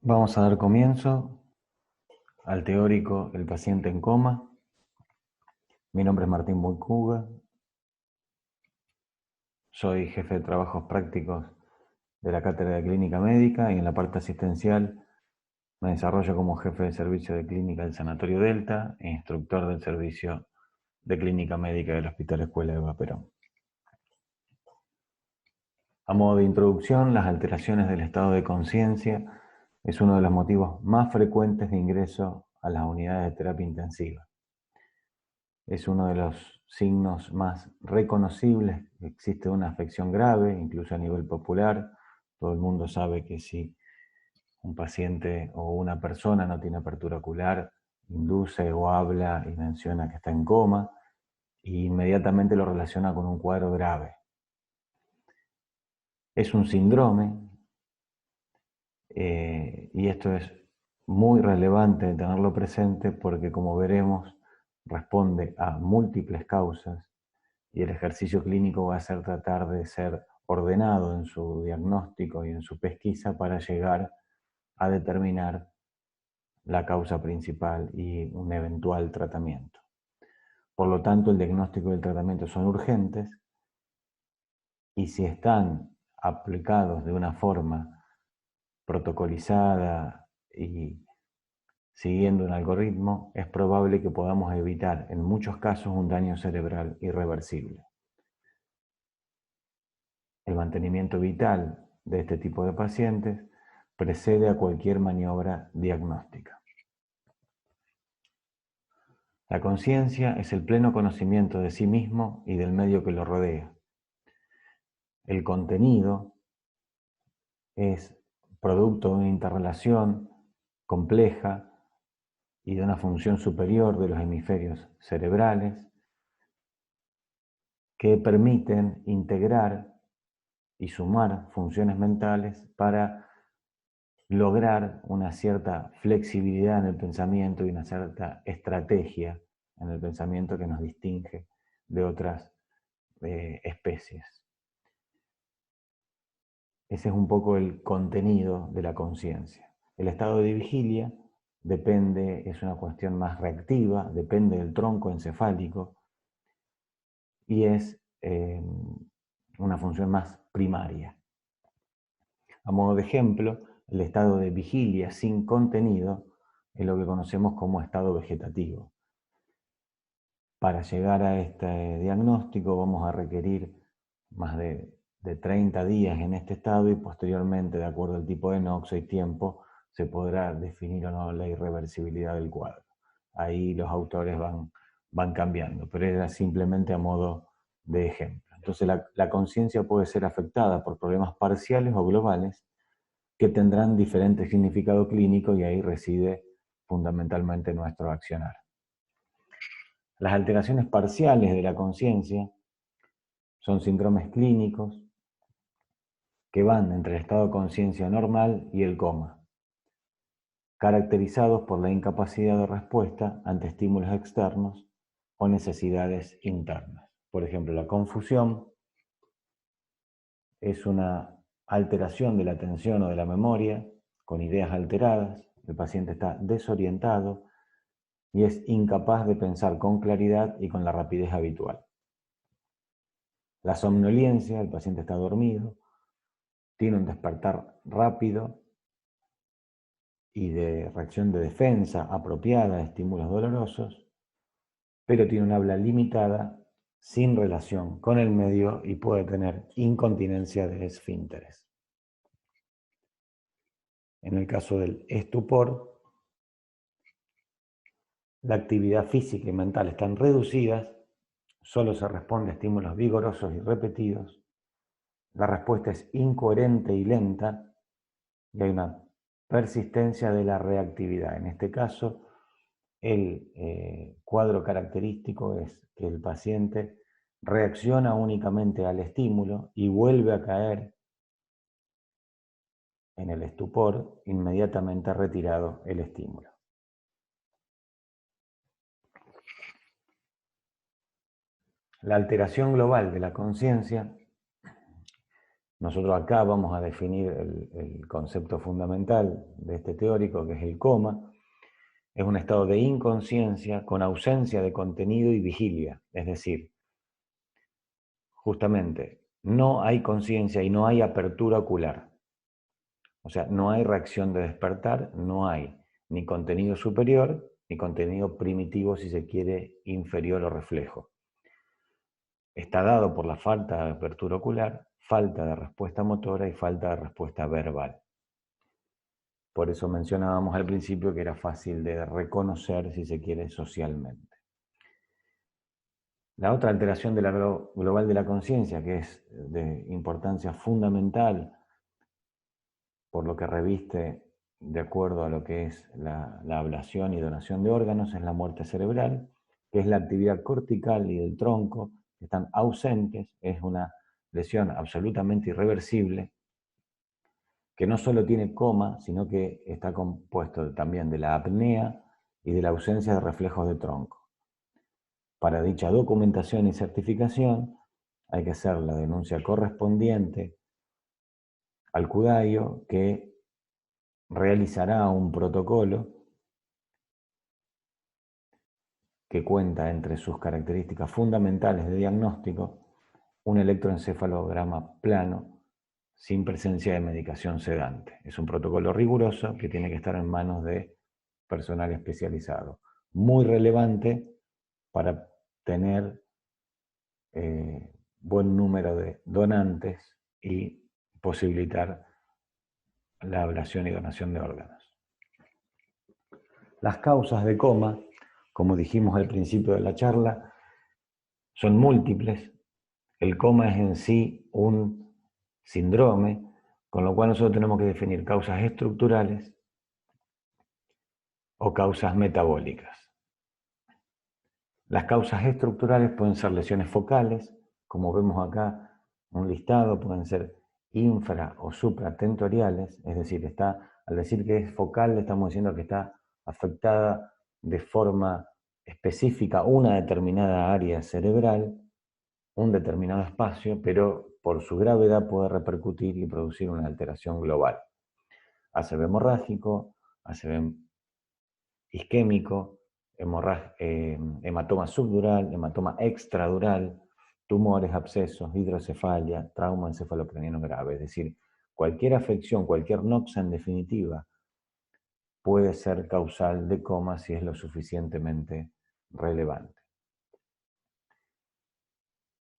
Vamos a dar comienzo al teórico El paciente en coma. Mi nombre es Martín Boicuga, soy jefe de trabajos prácticos de la Cátedra de Clínica Médica y en la parte asistencial me desarrollo como jefe de servicio de clínica del Sanatorio Delta e instructor del servicio de Clínica Médica del Hospital Escuela Eva Perón. A modo de introducción, las alteraciones del estado de conciencia es uno de los motivos más frecuentes de ingreso a las unidades de terapia intensiva. Es uno de los signos más reconocibles. Existe una afección grave, incluso a nivel popular. Todo el mundo sabe que si un paciente o una persona no tiene apertura ocular, induce o habla y menciona que está en coma, e inmediatamente lo relaciona con un cuadro grave. Es un síndrome, y esto es muy relevante tenerlo presente porque, como veremos, responde a múltiples causas y el ejercicio clínico va a ser tratar de ser ordenado en su diagnóstico y en su pesquisa para llegar a determinar la causa principal y un eventual tratamiento. Por lo tanto, el diagnóstico y el tratamiento son urgentes y si están aplicados de una forma protocolizada y siguiendo un algoritmo, es probable que podamos evitar en muchos casos un daño cerebral irreversible. El mantenimiento vital de este tipo de pacientes precede a cualquier maniobra diagnóstica. La conciencia es el pleno conocimiento de sí mismo y del medio que lo rodea. El contenido es producto de una interrelación compleja y de una función superior de los hemisferios cerebrales que permiten integrar y sumar funciones mentales para lograr una cierta flexibilidad en el pensamiento y una cierta estrategia en el pensamiento que nos distingue de otras especies. Ese es un poco el contenido de la conciencia. El estado de vigilia es una cuestión más reactiva, depende del tronco encefálico y es una función más primaria. A modo de ejemplo, el estado de vigilia sin contenido es lo que conocemos como estado vegetativo. Para llegar a este diagnóstico vamos a requerir más de 30 días en este estado y posteriormente, de acuerdo al tipo de noxo y tiempo, se podrá definir o no la irreversibilidad del cuadro. Ahí los autores van cambiando, pero era simplemente a modo de ejemplo. Entonces la conciencia puede ser afectada por problemas parciales o globales que tendrán diferente significado clínico y ahí reside fundamentalmente nuestro accionar. Las alteraciones parciales de la conciencia son síndromes clínicos que van entre el estado de conciencia normal y el coma, caracterizados por la incapacidad de respuesta ante estímulos externos o necesidades internas. Por ejemplo, la confusión es una alteración de la atención o de la memoria con ideas alteradas. El paciente está desorientado y es incapaz de pensar con claridad y con la rapidez habitual. La somnolencia, el paciente está dormido, tiene un despertar rápido y de reacción de defensa apropiada a estímulos dolorosos, pero tiene un habla limitada, sin relación con el medio y puede tener incontinencia de esfínteres. En el caso del estupor, la actividad física y mental están reducidas, solo se responde a estímulos vigorosos y repetidos, la respuesta es incoherente y lenta y hay una persistencia de la reactividad. En este caso, el cuadro característico es que el paciente reacciona únicamente al estímulo y vuelve a caer en el estupor inmediatamente retirado el estímulo. La alteración global de la conciencia Nosotros acá vamos a definir el concepto fundamental de este teórico, que es el coma. Es un estado de inconsciencia con ausencia de contenido y vigilia. Es decir, justamente, no hay conciencia y no hay apertura ocular. O sea, no hay reacción de despertar, no hay ni contenido superior, ni contenido primitivo, si se quiere, inferior o reflejo. Está dado por la falta de apertura ocular, falta de respuesta motora y falta de respuesta verbal. Por eso mencionábamos al principio que era fácil de reconocer, si se quiere, socialmente. La otra alteración de la global de la conciencia, que es de importancia fundamental por lo que reviste de acuerdo a lo que es la ablación y donación de órganos, es la muerte cerebral, que es la actividad cortical y del tronco, que están ausentes, es una lesión absolutamente irreversible, que no solo tiene coma, sino que está compuesto también de la apnea y de la ausencia de reflejos de tronco. Para dicha documentación y certificación hay que hacer la denuncia correspondiente al CUDAIO, que realizará un protocolo que cuenta entre sus características fundamentales de diagnóstico un electroencefalograma plano sin presencia de medicación sedante. Es un protocolo riguroso que tiene que estar en manos de personal especializado. Muy relevante para tener buen número de donantes y posibilitar la ablación y donación de órganos. Las causas de coma, como dijimos al principio de la charla, son múltiples. El coma es en sí un síndrome, con lo cual nosotros tenemos que definir causas estructurales o causas metabólicas. Las causas estructurales pueden ser lesiones focales, como vemos acá un listado, pueden ser infra o supratentoriales, es decir, al decir que es focal le estamos diciendo que está afectada de forma específica una determinada área cerebral, un determinado espacio, pero por su gravedad puede repercutir y producir una alteración global. ACV hemorrágico, ACV isquémico, hematoma subdural, hematoma extradural, tumores, abscesos, hidrocefalia, trauma encefalocraniano grave. Es decir, cualquier afección, cualquier noxa en definitiva, puede ser causal de coma si es lo suficientemente relevante.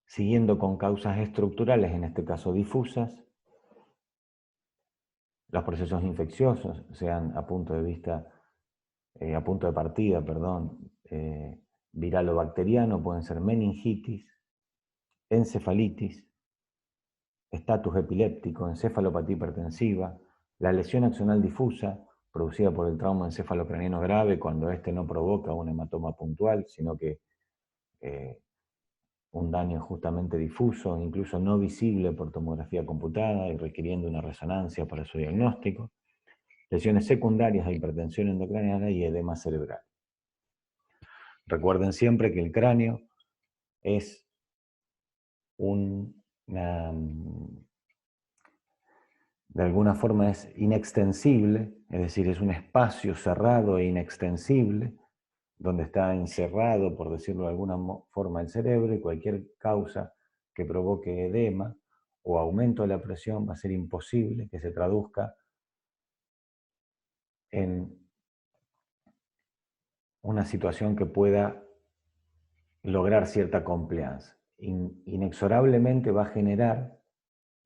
Siguiendo con causas estructurales, en este caso difusas, los procesos infecciosos, sean a punto de partida, viral o bacteriano, pueden ser meningitis, encefalitis, estatus epiléptico, encefalopatía hipertensiva, la lesión axonal difusa, producida por el trauma encefalocraniano grave, cuando este no provoca un hematoma puntual, sino que un daño justamente difuso, incluso no visible por tomografía computada y requiriendo una resonancia para su diagnóstico, lesiones secundarias de hipertensión endocraniana y edema cerebral. Recuerden siempre que el cráneo es de alguna forma es inextensible, es decir, es un espacio cerrado e inextensible, donde está encerrado, por decirlo de alguna forma, el cerebro, y cualquier causa que provoque edema o aumento de la presión va a ser imposible que se traduzca en una situación que pueda lograr cierta compliance. Inexorablemente va a generar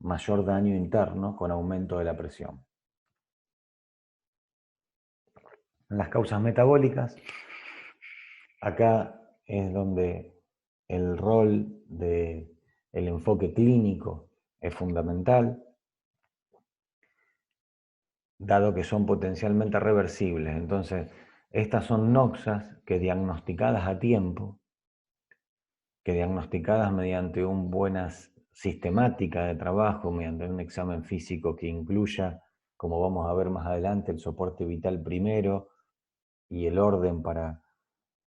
mayor daño interno con aumento de la presión. Las causas metabólicas, acá es donde el rol del enfoque clínico es fundamental, dado que son potencialmente reversibles. Entonces, estas son noxas que diagnosticadas a tiempo, que diagnosticadas mediante una buena sistemática de trabajo, mediante un examen físico que incluya, como vamos a ver más adelante, el soporte vital primero y el orden para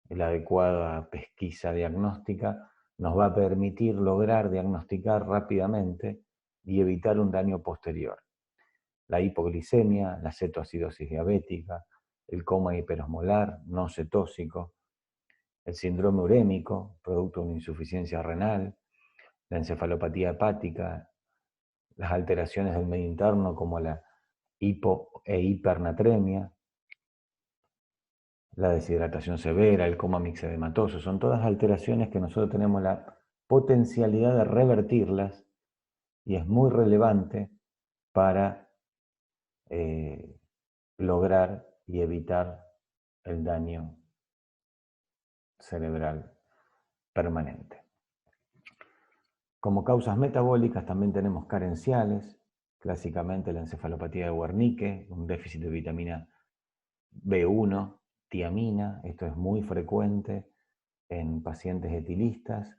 la adecuada pesquisa diagnóstica, nos va a permitir lograr diagnosticar rápidamente y evitar un daño posterior. La hipoglicemia, la cetoacidosis diabética, el coma hiperosmolar no cetósico, el síndrome urémico, producto de una insuficiencia renal, la encefalopatía hepática, las alteraciones del medio interno como la hipo e hipernatremia, la deshidratación severa, el coma mixedematoso, son todas alteraciones que nosotros tenemos la potencialidad de revertirlas y es muy relevante para lograr y evitar el daño cerebral permanente. Como causas metabólicas también tenemos carenciales, clásicamente la encefalopatía de Wernicke, un déficit de vitamina B1, tiamina, esto es muy frecuente en pacientes etilistas,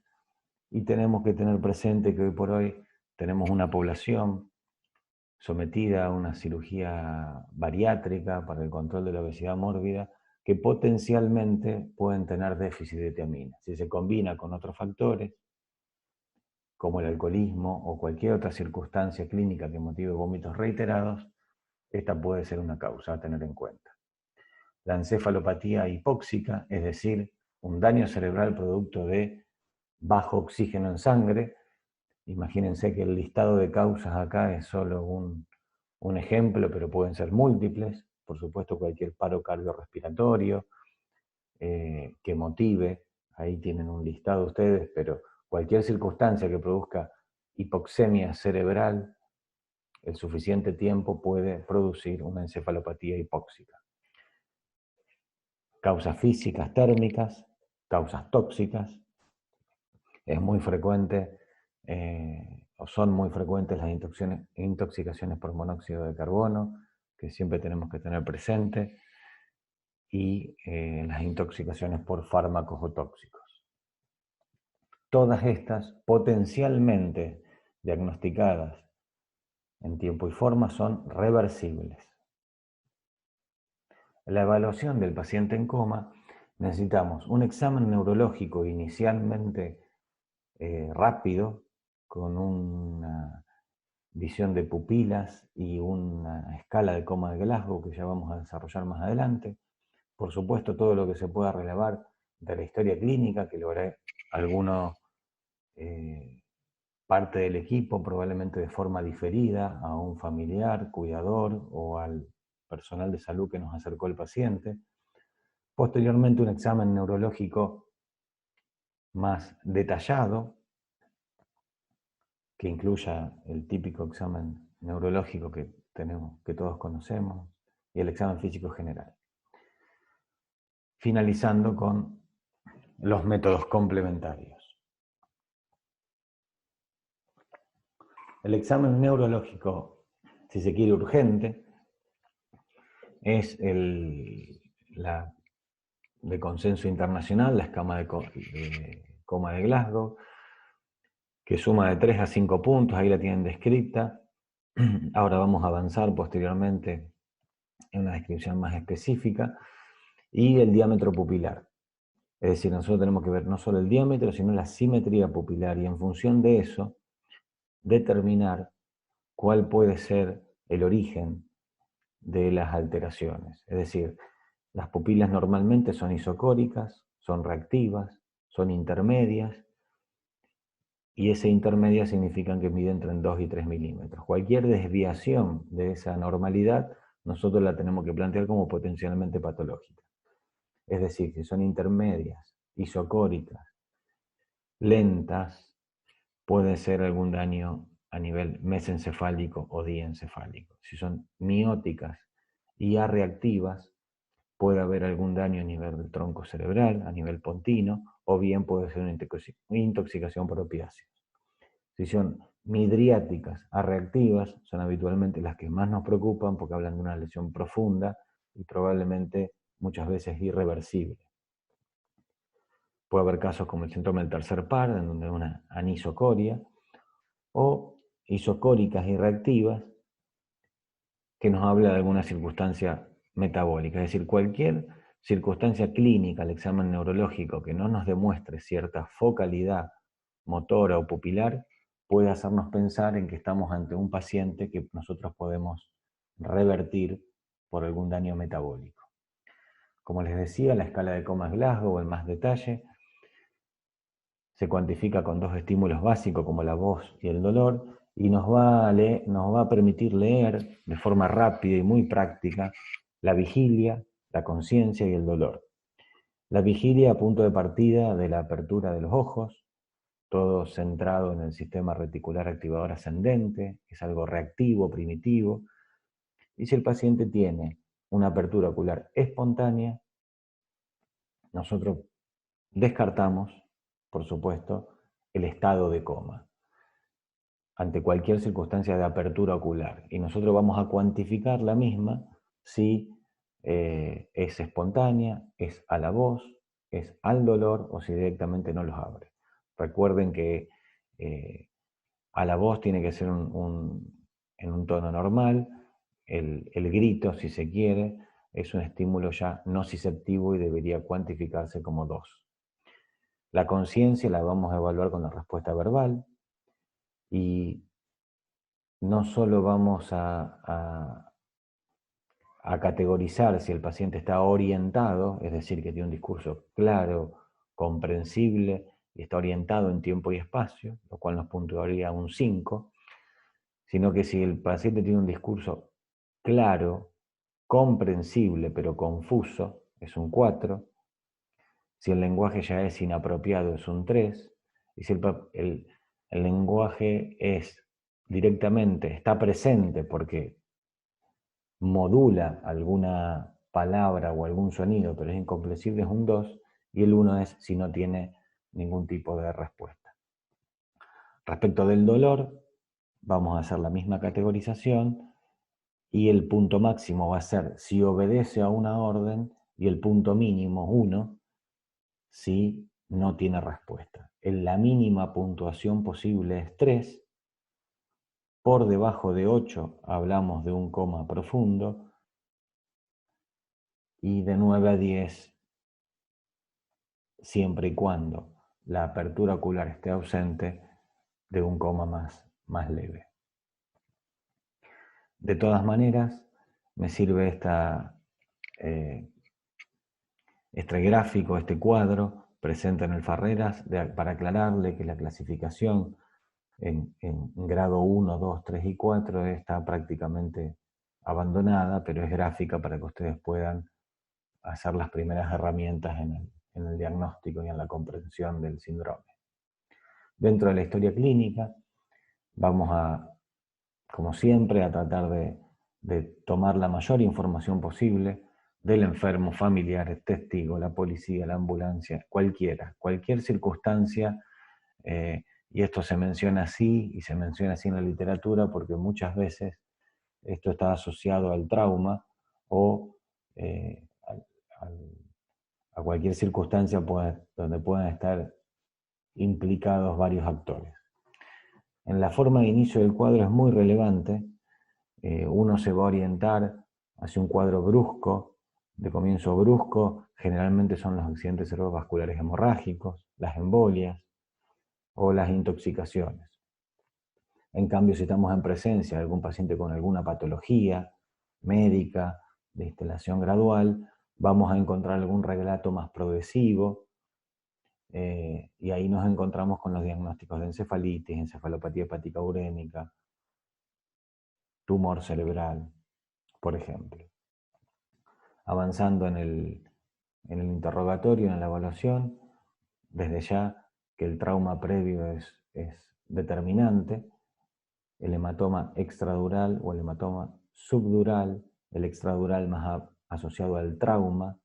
y tenemos que tener presente que hoy por hoy tenemos una población sometida a una cirugía bariátrica para el control de la obesidad mórbida, que potencialmente pueden tener déficit de tiamina. Si se combina con otros factores, como el alcoholismo o cualquier otra circunstancia clínica que motive vómitos reiterados, esta puede ser una causa a tener en cuenta. La encefalopatía hipóxica, es decir, un daño cerebral producto de bajo oxígeno en sangre. Imagínense que el listado de causas acá es solo un ejemplo, pero pueden ser múltiples. Por supuesto, cualquier paro cardiorrespiratorio que motive, ahí tienen un listado ustedes, pero cualquier circunstancia que produzca hipoxemia cerebral, el suficiente tiempo puede producir una encefalopatía hipóxica. Causas físicas térmicas, causas tóxicas. Es muy frecuente, o son muy frecuentes las intoxicaciones por monóxido de carbono, que siempre tenemos que tener presente, y las intoxicaciones por fármacos o tóxicos. Todas estas potencialmente diagnosticadas en tiempo y forma son reversibles. La evaluación del paciente en coma, necesitamos un examen neurológico inicialmente rápido, con una visión de pupilas y una escala de coma de Glasgow que ya vamos a desarrollar más adelante. Por supuesto, todo lo que se pueda relevar de la historia clínica, que lo hará alguno parte del equipo, probablemente de forma diferida, a un familiar, cuidador o al personal de salud que nos acercó el paciente. Posteriormente, un examen neurológico más detallado, que incluya el típico examen neurológico que todos conocemos, y el examen físico general. Finalizando con los métodos complementarios. El examen neurológico, si se quiere urgente, es de consenso internacional, la escala de coma de Glasgow, que suma de 3 a 5 puntos, ahí la tienen descrita. Ahora vamos a avanzar posteriormente en una descripción más específica, y el diámetro pupilar. Es decir, nosotros tenemos que ver no solo el diámetro, sino la simetría pupilar, y en función de eso, determinar cuál puede ser el origen de las alteraciones. Es decir, las pupilas normalmente son isocóricas, son reactivas, son intermedias, y esa intermedia significa que mide entre 2 y 3 milímetros. Cualquier desviación de esa normalidad, nosotros la tenemos que plantear como potencialmente patológica. Es decir, si son intermedias, isocóricas, lentas, puede ser algún daño a nivel mesencefálico o diencefálico. Si son mióticas y arreactivas, puede haber algún daño a nivel del tronco cerebral, a nivel pontino, o bien puede ser una intoxicación por opiáceos. Si son midriáticas arreactivas, son habitualmente las que más nos preocupan porque hablan de una lesión profunda y probablemente muchas veces irreversible. Puede haber casos como el síndrome del tercer par, en donde hay una anisocoria, o isocóricas y reactivas, que nos habla de alguna circunstancia metabólica. Es decir, cualquier circunstancia clínica, el examen neurológico, que no nos demuestre cierta focalidad motora o pupilar, puede hacernos pensar en que estamos ante un paciente que nosotros podemos revertir por algún daño metabólico. Como les decía, la escala de Comas-Glasgow en más detalle se cuantifica con dos estímulos básicos como la voz y el dolor, y nos va a permitir leer de forma rápida y muy práctica la vigilia, la conciencia y el dolor. La vigilia, punto de partida de la apertura de los ojos, todo centrado en el sistema reticular activador ascendente, que es algo reactivo, primitivo. Y si el paciente tiene una apertura ocular espontánea, nosotros descartamos, por supuesto, el estado de coma ante cualquier circunstancia de apertura ocular. Y nosotros vamos a cuantificar la misma si es espontánea, es a la voz, es al dolor o si directamente no los abre. Recuerden que a la voz tiene que ser en un tono normal, el grito, si se quiere, es un estímulo ya nociceptivo y debería cuantificarse como 2. La conciencia la vamos a evaluar con la respuesta verbal y no solo vamos a categorizar si el paciente está orientado, es decir, que tiene un discurso claro, comprensible y está orientado en tiempo y espacio, lo cual nos puntuaría un 5, sino que si el paciente tiene un discurso claro, comprensible pero confuso, es un 4, si el lenguaje ya es inapropiado es un 3, y si el lenguaje es directamente, está presente porque modula alguna palabra o algún sonido, pero es incomprensible, es un 2, y el 1 es si no tiene ningún tipo de respuesta. Respecto del dolor, vamos a hacer la misma categorización y el punto máximo va a ser si obedece a una orden y el punto mínimo, 1, si no tiene respuesta. La mínima puntuación posible es 3, por debajo de 8 hablamos de un coma profundo, y de 9 a 10, siempre y cuando la apertura ocular esté ausente, de un coma más leve. De todas maneras, me sirve este gráfico, este cuadro, presente en el Farreras, para aclararle que la clasificación en grado 1, 2, 3 y 4 está prácticamente abandonada, pero es gráfica para que ustedes puedan hacer las primeras herramientas en el diagnóstico y en la comprensión del síndrome. Dentro de la historia clínica, vamos como siempre, a tratar de tomar la mayor información posible del enfermo, familiares, testigos, la policía, la ambulancia, cualquier circunstancia, y esto se menciona así, y se menciona así en la literatura, porque muchas veces esto está asociado al trauma o a cualquier circunstancia donde puedan estar implicados varios actores. En la forma de inicio del cuadro es muy relevante. Uno se va a orientar hacia un cuadro brusco, de comienzo brusco, generalmente son los accidentes cerebrovasculares hemorrágicos, las embolias o las intoxicaciones. En cambio, si estamos en presencia de algún paciente con alguna patología médica de instalación gradual, vamos a encontrar algún relato más progresivo, y ahí nos encontramos con los diagnósticos de encefalitis, encefalopatía hepática urémica, tumor cerebral, por ejemplo. Avanzando en el interrogatorio, en la evaluación, desde ya que el trauma previo es determinante, el hematoma extradural o el hematoma subdural, el extradural más asociado al trauma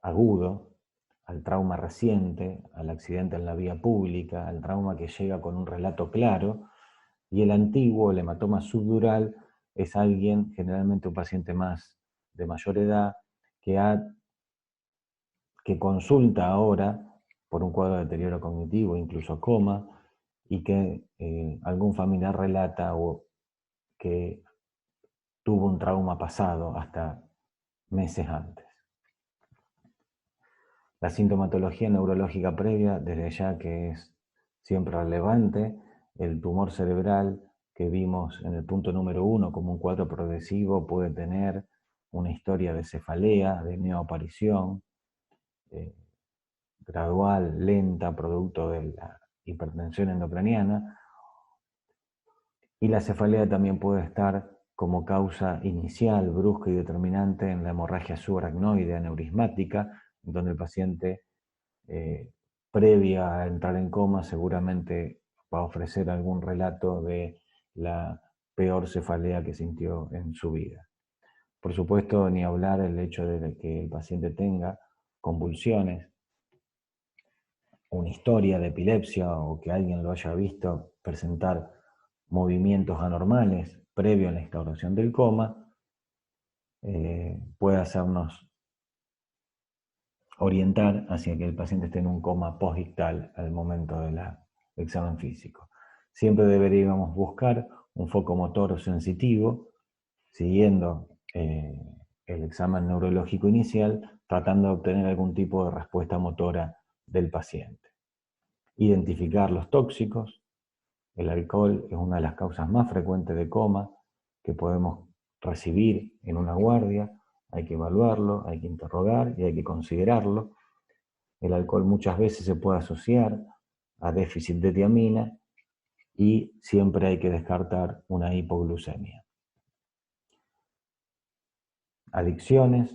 agudo, al trauma reciente, al accidente en la vía pública, al trauma que llega con un relato claro, y el antiguo, el hematoma subdural, es alguien, generalmente un paciente de mayor edad, que consulta ahora por un cuadro de deterioro cognitivo, incluso coma, y que algún familiar relata o que tuvo un trauma pasado hasta meses antes. La sintomatología neurológica previa, desde ya que es siempre relevante, el tumor cerebral que vimos en el punto número 1 como un cuadro progresivo puede tener una historia de cefalea, de neoaparición, gradual, lenta, producto de la hipertensión endocraniana, y la cefalea también puede estar como causa inicial, brusca y determinante en la hemorragia subaracnoide aneurismática, donde el paciente, previa a entrar en coma, seguramente va a ofrecer algún relato de la peor cefalea que sintió en su vida. Por supuesto, ni hablar el hecho de que el paciente tenga convulsiones, una historia de epilepsia o que alguien lo haya visto presentar movimientos anormales previo a la instauración del coma, puede hacernos orientar hacia que el paciente esté en un coma posictal al momento del examen físico. Siempre deberíamos buscar un foco motor sensitivo, siguiendo el examen neurológico inicial, tratando de obtener algún tipo de respuesta motora del paciente. Identificar los tóxicos. El alcohol es una de las causas más frecuentes de coma que podemos recibir en una guardia. Hay que evaluarlo, hay que interrogar y hay que considerarlo. El alcohol muchas veces se puede asociar a déficit de tiamina y siempre hay que descartar una hipoglucemia. Adicciones,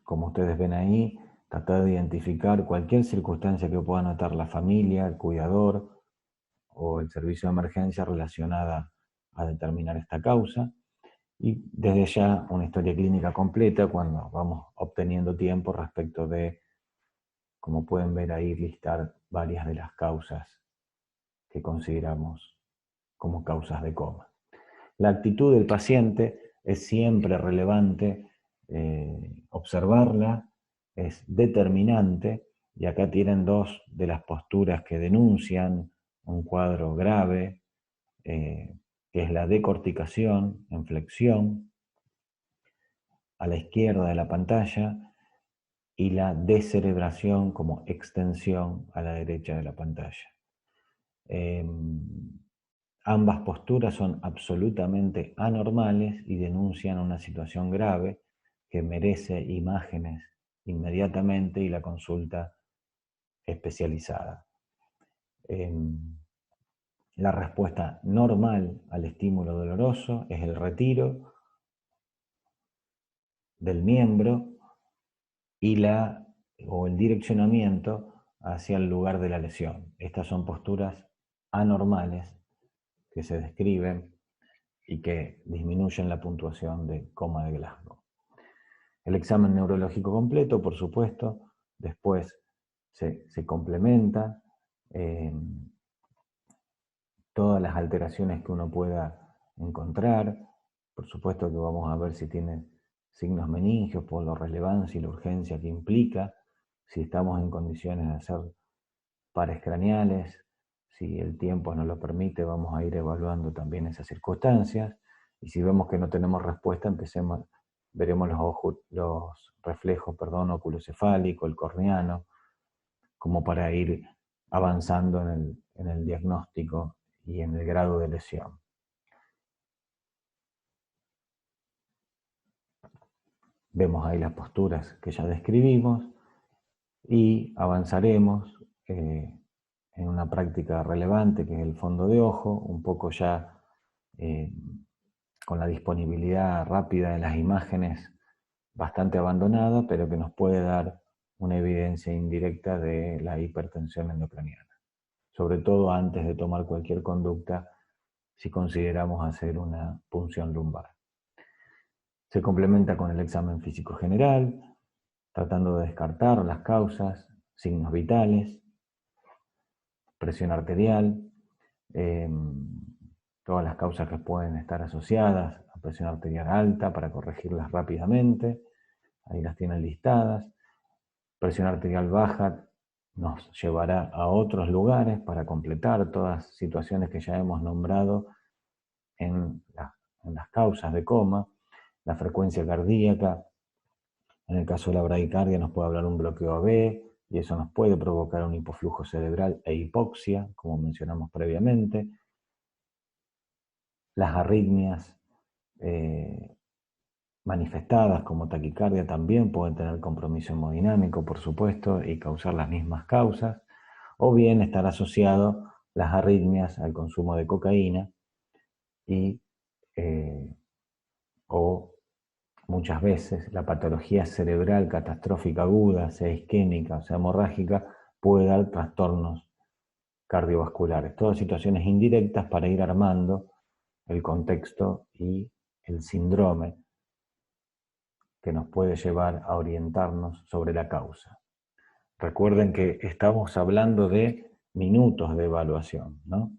como ustedes ven ahí, tratar de identificar cualquier circunstancia que pueda notar la familia, el cuidador o el servicio de emergencia relacionada a determinar esta causa. Y desde ya una historia clínica completa cuando vamos obteniendo tiempo respecto de, como pueden ver ahí, listar varias de las causas que consideramos como causas de coma. La actitud del paciente es siempre relevante, observarla es determinante, y acá tienen dos de las posturas que denuncian un cuadro grave, que es la decorticación en flexión a la izquierda de la pantalla y la descerebración como extensión a la derecha de la pantalla. Ambas posturas son absolutamente anormales y denuncian una situación grave que merece imágenes inmediatamente y la consulta especializada. La respuesta normal al estímulo doloroso es el retiro del miembro o el direccionamiento hacia el lugar de la lesión. Estas son posturas anormales que se describen y que disminuyen la puntuación de coma de Glasgow. El examen neurológico completo, por supuesto, después se complementa todas las alteraciones que uno pueda encontrar. Por supuesto que vamos a ver si tiene signos meningios por la relevancia y la urgencia que implica, si estamos en condiciones de hacer pares craneales, si el tiempo nos lo permite, vamos a ir evaluando también esas circunstancias, y si vemos que no tenemos respuesta, veremos los reflejos, oculocefálico, el corneano, como para ir avanzando en el diagnóstico y en el grado de lesión. Vemos ahí las posturas que ya describimos y avanzaremos en una práctica relevante que es el fondo de ojo, un poco ya con la disponibilidad rápida de las imágenes bastante abandonada, pero que nos puede dar una evidencia indirecta de la hipertensión endocraniana, sobre todo antes de tomar cualquier conducta si consideramos hacer una punción lumbar. Se complementa con el examen físico general, tratando de descartar las causas, signos vitales, presión arterial, todas las causas que pueden estar asociadas a presión arterial alta para corregirlas rápidamente, ahí las tienen listadas. Presión arterial baja nos llevará a otros lugares para completar todas situaciones que ya hemos nombrado en las causas de coma. La frecuencia cardíaca, en el caso de la bradicardia nos puede hablar un bloqueo AB, y eso nos puede provocar un hipoflujo cerebral e hipoxia, como mencionamos previamente. Las arritmias manifestadas como taquicardia también pueden tener compromiso hemodinámico, por supuesto, y causar las mismas causas, o bien estar asociado las arritmias al consumo de cocaína y, o muchas veces la patología cerebral catastrófica aguda, sea isquémica o sea hemorrágica, puede dar trastornos cardiovasculares. Todas situaciones indirectas para ir armando el contexto y el síndrome que nos puede llevar a orientarnos sobre la causa. Recuerden que estamos hablando de minutos de evaluación, ¿no?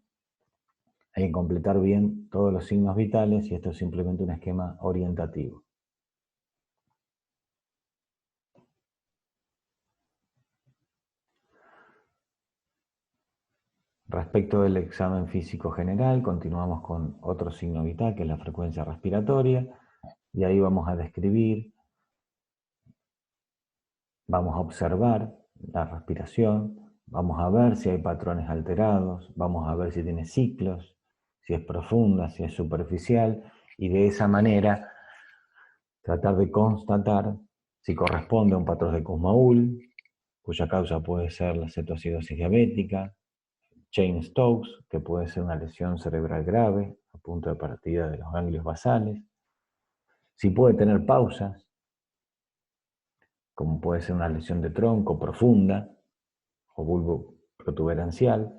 Hay que completar bien todos los signos vitales y esto es simplemente un esquema orientativo. Respecto del examen físico general, continuamos con otro signo vital, que es la frecuencia respiratoria, y ahí vamos a describir, vamos a observar la respiración, vamos a ver si hay patrones alterados, vamos a ver si tiene ciclos, si es profunda, si es superficial, y de esa manera tratar de constatar si corresponde a un patrón de Kussmaul, cuya causa puede ser la cetoacidosis diabética, Cheyne-Stokes, que puede ser una lesión cerebral grave, a punto de partida de los ganglios basales. Si puede tener pausas, como puede ser una lesión de tronco profunda o bulbo protuberancial,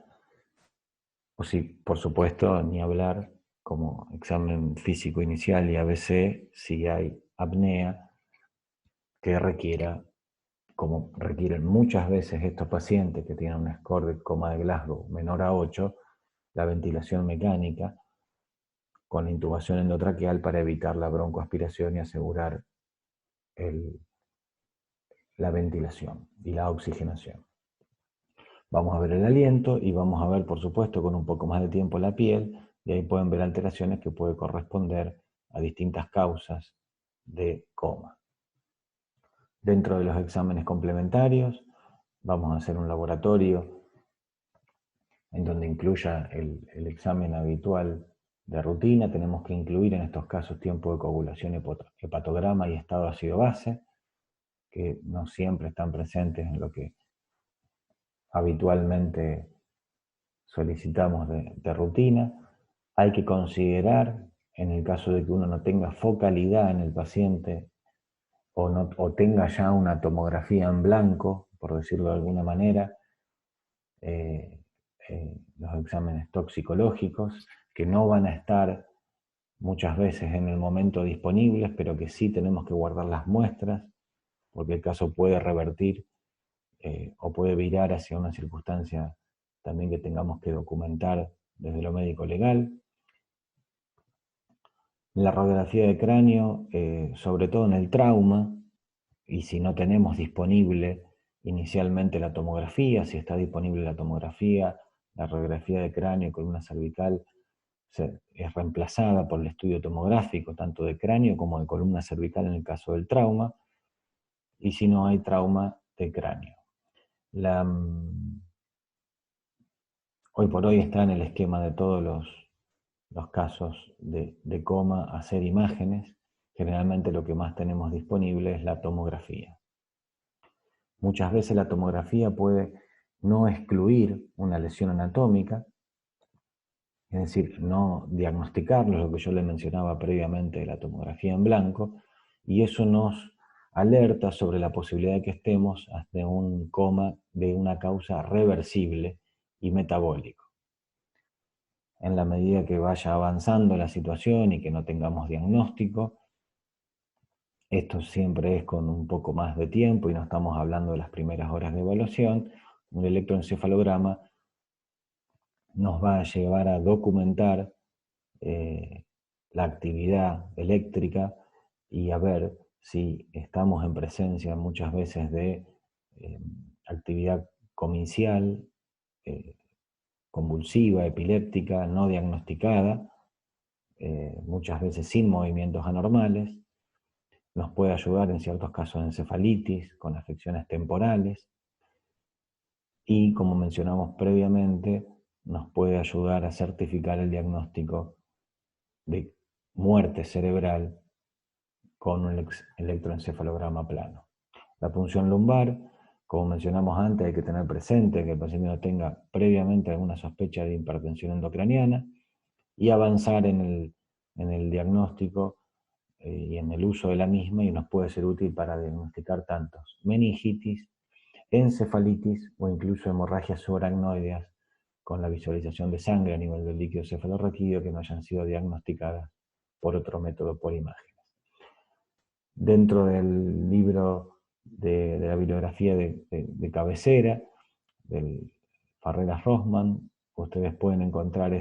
o si, por supuesto, ni hablar como examen físico inicial y ABC, si hay apnea que requiera, como requieren muchas veces estos pacientes que tienen un score de coma de Glasgow menor a 8, la ventilación mecánica con la intubación endotraqueal para evitar la broncoaspiración y asegurar la ventilación y la oxigenación. Vamos a ver el aliento y vamos a ver, por supuesto, con un poco más de tiempo la piel, y ahí pueden ver alteraciones que pueden corresponder a distintas causas de coma. Dentro de los exámenes complementarios, vamos a hacer un laboratorio en donde incluya el examen habitual de rutina. Tenemos que incluir en estos casos tiempo de coagulación, hepatograma y estado ácido-base, que no siempre están presentes en lo que habitualmente solicitamos de rutina. Hay que considerar, en el caso de que uno no tenga focalidad en el paciente o tenga ya una tomografía en blanco, por decirlo de alguna manera, los exámenes toxicológicos, que no van a estar muchas veces en el momento disponibles, pero que sí tenemos que guardar las muestras, porque el caso puede revertir o puede virar hacia una circunstancia también que tengamos que documentar desde lo médico legal. La radiografía de cráneo, sobre todo en el trauma, y si no tenemos disponible inicialmente la tomografía, si está disponible la tomografía, la radiografía de cráneo y columna cervical es reemplazada por el estudio tomográfico, tanto de cráneo como de columna cervical en el caso del trauma, y si no hay trauma de cráneo. Hoy por hoy está en el esquema de todos los casos de coma hacer imágenes. Generalmente lo que más tenemos disponible es la tomografía. Muchas veces la tomografía puede no excluir una lesión anatómica, es decir, no diagnosticarlo, lo que yo le mencionaba previamente de la tomografía en blanco, y eso nos alerta sobre la posibilidad de que estemos ante un coma de una causa reversible y metabólico. En la medida que vaya avanzando la situación y que no tengamos diagnóstico, esto siempre es con un poco más de tiempo y no estamos hablando de las primeras horas de evaluación, un electroencefalograma nos va a llevar a documentar la actividad eléctrica y a ver si estamos en presencia muchas veces de actividad comicial, convulsiva, epiléptica, no diagnosticada, muchas veces sin movimientos anormales. Nos puede ayudar en ciertos casos de encefalitis, con afecciones temporales. y, como mencionamos previamente, nos puede ayudar a certificar el diagnóstico de muerte cerebral con un electroencefalograma plano. La punción lumbar, como mencionamos antes, hay que tener presente que el paciente no tenga previamente alguna sospecha de hipertensión endocraniana y avanzar en el diagnóstico y en el uso de la misma, y nos puede ser útil para diagnosticar tantos meningitis, encefalitis o incluso hemorragias subaracnoideas con la visualización de sangre a nivel del líquido cefalorraquídeo que no hayan sido diagnosticadas por otro método por imágenes. Dentro del libro de la bibliografía de cabecera, del Farreras Rossman, ustedes pueden encontrar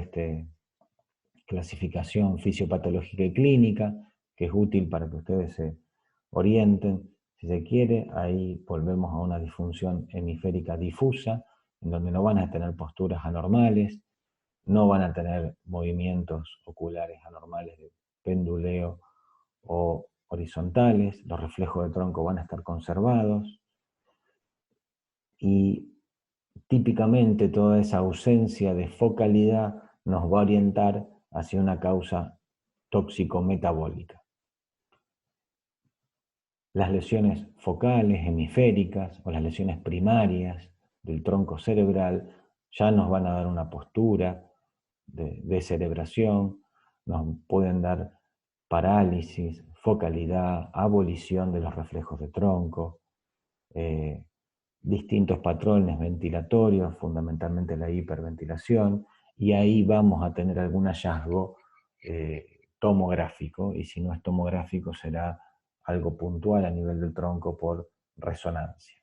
clasificación fisiopatológica y clínica, que es útil para que ustedes se orienten, si se quiere. Ahí volvemos a una disfunción hemisférica difusa, en donde no van a tener posturas anormales, no van a tener movimientos oculares anormales de penduleo o horizontales, los reflejos de tronco van a estar conservados, y típicamente toda esa ausencia de focalidad nos va a orientar hacia una causa tóxico-metabólica. Las lesiones focales, hemisféricas o las lesiones primarias del tronco cerebral ya nos van a dar una postura de descerebración, nos pueden dar parálisis, focalidad, abolición de los reflejos de tronco, distintos patrones ventilatorios, fundamentalmente la hiperventilación, y ahí vamos a tener algún hallazgo tomográfico, y si no es tomográfico será algo puntual a nivel del tronco por resonancia.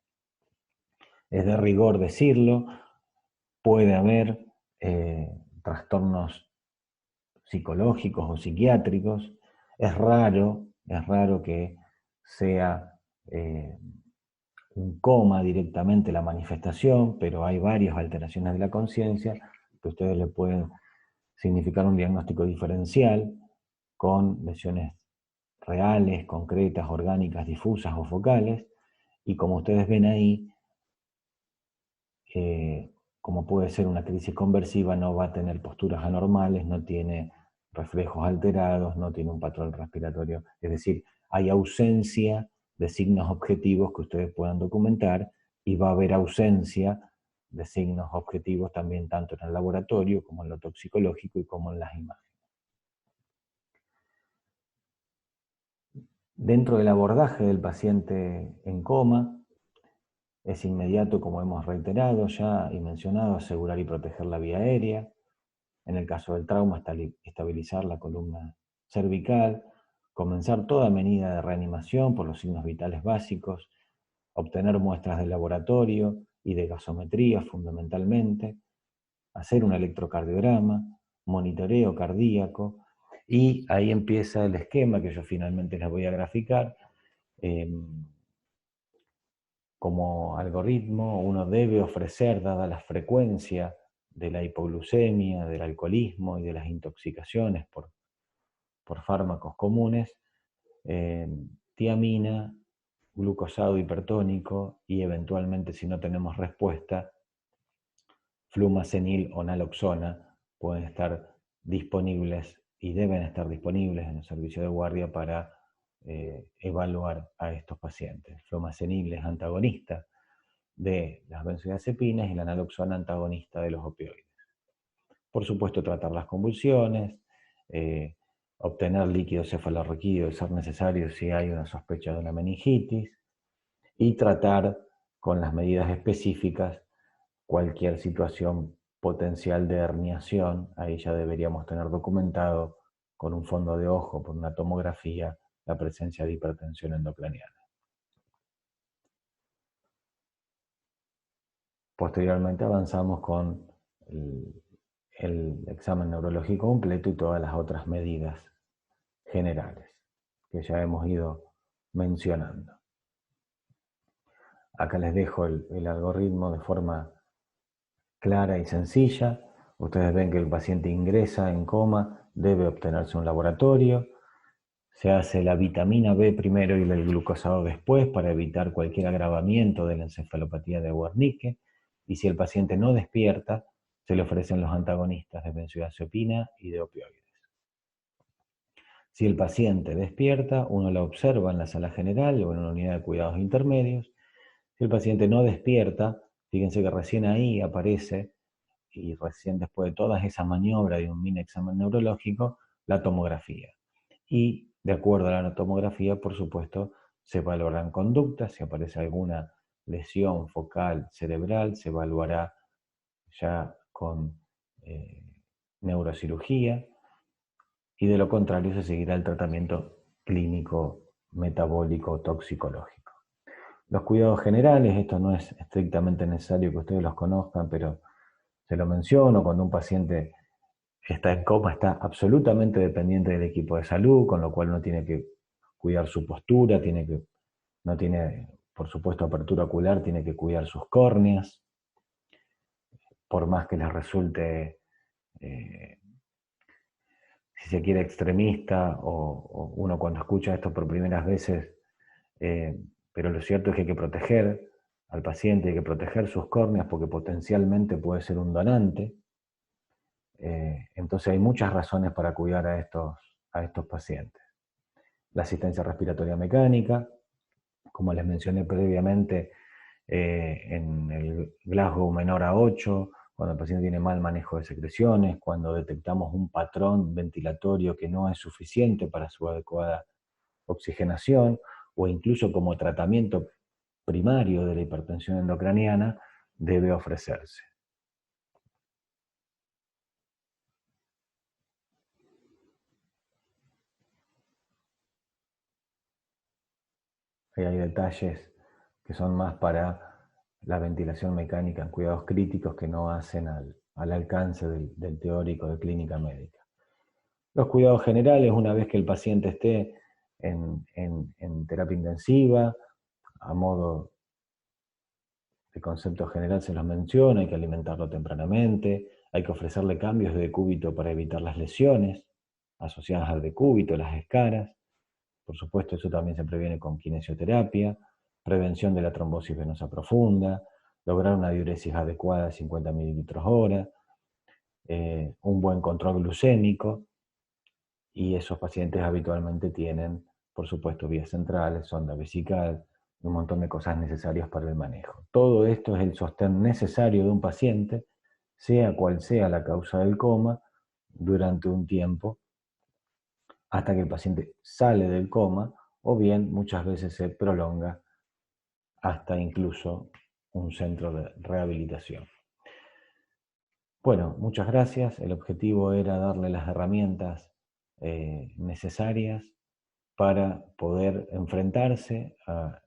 Es de rigor decirlo, puede haber trastornos psicológicos o psiquiátricos. Es raro que sea un coma directamente la manifestación, pero hay varias alteraciones de la conciencia que ustedes le pueden significar un diagnóstico diferencial con lesiones reales, concretas, orgánicas, difusas o focales, y como ustedes ven ahí, como puede ser una crisis conversiva, no va a tener posturas anormales, no tiene reflejos alterados, no tiene un patrón respiratorio, es decir, hay ausencia de signos objetivos que ustedes puedan documentar, y va a haber ausencia de signos objetivos también tanto en el laboratorio como en lo toxicológico y como en las imágenes. Dentro del abordaje del paciente en coma, es inmediato, como hemos reiterado ya y mencionado, asegurar y proteger la vía aérea. En el caso del trauma, estabilizar la columna cervical, comenzar toda medida de reanimación por los signos vitales básicos, obtener muestras de laboratorio y de gasometría fundamentalmente, hacer un electrocardiograma, monitoreo cardíaco, y ahí empieza el esquema que yo finalmente les voy a graficar. Como algoritmo, uno debe ofrecer, dada la frecuencia de la hipoglucemia, del alcoholismo y de las intoxicaciones por fármacos comunes, tiamina, glucosado hipertónico y eventualmente, si no tenemos respuesta, flumacenil o naloxona pueden estar disponibles y deben estar disponibles en el servicio de guardia para evaluar a estos pacientes. Flumacenil es antagonista de las benzodiazepinas y la naloxona antagonista de los opioides. Por supuesto, tratar las convulsiones, obtener líquido cefalorraquídeo de ser necesario si hay una sospecha de una meningitis, y tratar con las medidas específicas cualquier situación potencial de herniación. Ahí ya deberíamos tener documentado con un fondo de ojo por una tomografía la presencia de hipertensión endocraniana. Posteriormente avanzamos con el examen neurológico completo y todas las otras medidas generales que ya hemos ido mencionando. Acá les dejo el algoritmo de forma clara y sencilla. Ustedes ven que el paciente ingresa en coma, debe obtenerse un laboratorio, se hace la vitamina B primero y el glucosado después para evitar cualquier agravamiento de la encefalopatía de Wernicke, y si el paciente no despierta, se le ofrecen los antagonistas de benzodiazepina y de opioides. Si el paciente despierta, uno lo observa en la sala general o en una unidad de cuidados intermedios. Si el paciente no despierta, fíjense que recién ahí aparece, y recién después de todas esas maniobras de un mini examen neurológico, la tomografía. Y de acuerdo a la tomografía, por supuesto, se valorarán conductas. Si aparece alguna lesión focal cerebral, se evaluará ya con neurocirugía, y de lo contrario se seguirá el tratamiento clínico, metabólico, toxicológico. Los cuidados generales, esto no es estrictamente necesario que ustedes los conozcan, pero se lo menciono: cuando un paciente está en coma, está absolutamente dependiente del equipo de salud, con lo cual no tiene que cuidar su postura, no tiene, por supuesto, apertura ocular, tiene que cuidar sus córneas, por más que les resulte, si se quiere, extremista, o uno cuando escucha esto por primeras veces, pero lo cierto es que hay que proteger al paciente, hay que proteger sus córneas porque potencialmente puede ser un donante. Entonces hay muchas razones para cuidar a estos pacientes. La asistencia respiratoria mecánica, como les mencioné previamente, en el Glasgow menor a 8, cuando el paciente tiene mal manejo de secreciones, cuando detectamos un patrón ventilatorio que no es suficiente para su adecuada oxigenación, o incluso como tratamiento primario de la hipertensión endocraniana, debe ofrecerse. Hay detalles que son más para la ventilación mecánica en cuidados críticos que no hacen al alcance del teórico de clínica médica. Los cuidados generales, una vez que el paciente esté en terapia intensiva, a modo de concepto general se los menciona: hay que alimentarlo tempranamente, hay que ofrecerle cambios de decúbito para evitar las lesiones asociadas al decúbito, las escaras. Por supuesto, eso también se previene con kinesioterapia, prevención de la trombosis venosa profunda, lograr una diuresis adecuada de 50 mililitros hora, un buen control glucémico, y esos pacientes habitualmente tienen, por supuesto, vías centrales, sonda vesical, un montón de cosas necesarias para el manejo. Todo esto es el sostén necesario de un paciente, sea cual sea la causa del coma, durante un tiempo, hasta que el paciente sale del coma, o bien muchas veces se prolonga hasta incluso un centro de rehabilitación. Bueno, muchas gracias. El objetivo era darle las herramientas necesarias para poder enfrentarse al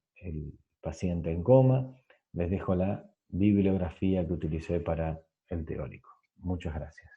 paciente en coma. Les dejo la bibliografía que utilicé para el teórico. Muchas gracias.